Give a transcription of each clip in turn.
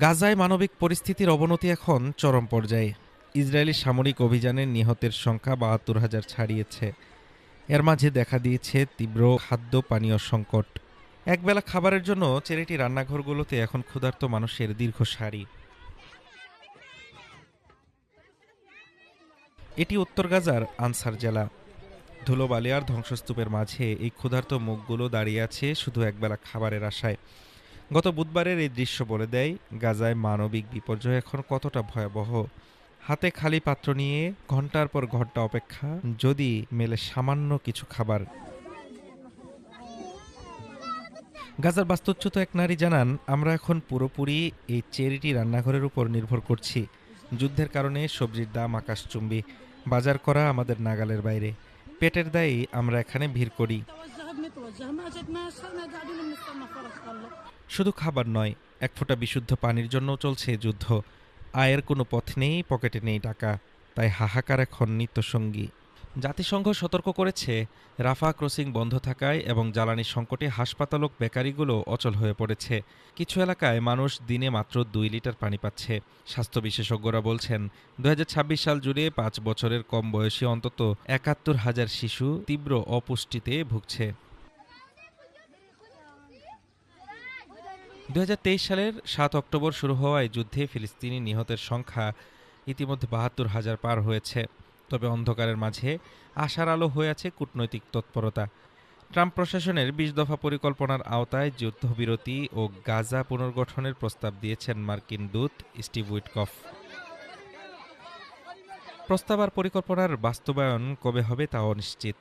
গাজায় মানবিক পরিস্থিতির অবনতি এখন চরম পর্যায়ে। ইসরায়েলি সামরিক অভিযানে নিহতের সংখ্যা ৭২,০০০ ছাড়িয়েছে। এর মাঝে দেখা দিয়েছে তীব্র খাদ্য পানীয় সংকট। একবেলা খাবারের জন্য চ্যারিটি রান্নাঘরগুলোতে এখন ক্ষুধার্ত মানুষের দীর্ঘ সারি। এটি উত্তর গাজার আনসার জেলা। ধুলোবালি আর ধ্বংসস্তূপের মাঝে এই ক্ষুধার্ত মুখগুলো দাঁড়িয়ে আছে শুধু একবেলা খাবারের আশায়। গত বুধবারের এই দৃশ্য বলে দেয় গাজায় মানবিক বিপর্যয় এখন কতটা ভয়াবহ। হাতে খালি পাত্র নিয়ে ঘন্টার পর ঘন্টা অপেক্ষা, যদি মেলে সামান্য কিছু খাবার। গাজার বাস্তুচ্যুত এক নারী জানান, আমরা এখন পুরোপুরি এই চ্যারিটি রান্নাঘরের উপর নির্ভর করছি। যুদ্ধের কারণে সবজির দাম আকাশচুম্বী, বাজার করা আমাদের নাগালের বাইরে। পেটের দায়ে আমরা এখানে ভিড় করি। শুধু খাবার নয়, এক ফোঁটা বিশুদ্ধ পানির জন্যও চলছে যুদ্ধ। আয়ের কোনো পথ নেই, পকেটে নেই টাকা, তাই হাহাকার এখন নিত্যসঙ্গী। জাতিসংঘ সতর্ক করেছে, রাফা ক্রসিং বন্ধ থাকায় এবং জ্বালানি সংকটে হাসপাতাল ও বেকারিগুলো অচল হয়ে পড়েছে। কিছু এলাকায় মানুষ দিনে মাত্র ২ লিটার পানি পাচ্ছে। স্বাস্থ্য বিশেষজ্ঞরা বলছেন, ২০২৬ সাল জুড়ে ৫ বছরের কম বয়সী অন্তত ৭১,০০০ শিশু তীব্র অপুষ্টিতে ভুগছে। ২০২৩ সালের ৭ অক্টোবর শুরু হওয়া এই যুদ্ধে ফিলিস্তিনি নিহতের সংখ্যা ইতিমধ্যে ৭২,০০০ পার হয়েছে। তবে অন্ধকারের মাঝে আশার আলো হয়ে আছে কূটনৈতিক তৎপরতা। ট্রাম্প প্রশাসনের ২০ দফা পরিকল্পনার আওতায় যুদ্ধবিরতি ও গাজা পুনর্গঠনের প্রস্তাব দিয়েছেন মার্কিন দূত স্টিভ উইটকফ। প্রস্তাব আর পরিকল্পনার বাস্তবায়ন কবে হবে তা অনিশ্চিত।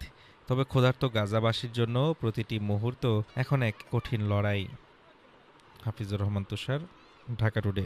তবে ক্ষুধার্ত গাজাবাসীর জন্য প্রতিটি মুহূর্ত এখন এক কঠিন লড়াই। হাফিজুর রহমান তুষার, ঢাকা টুডে।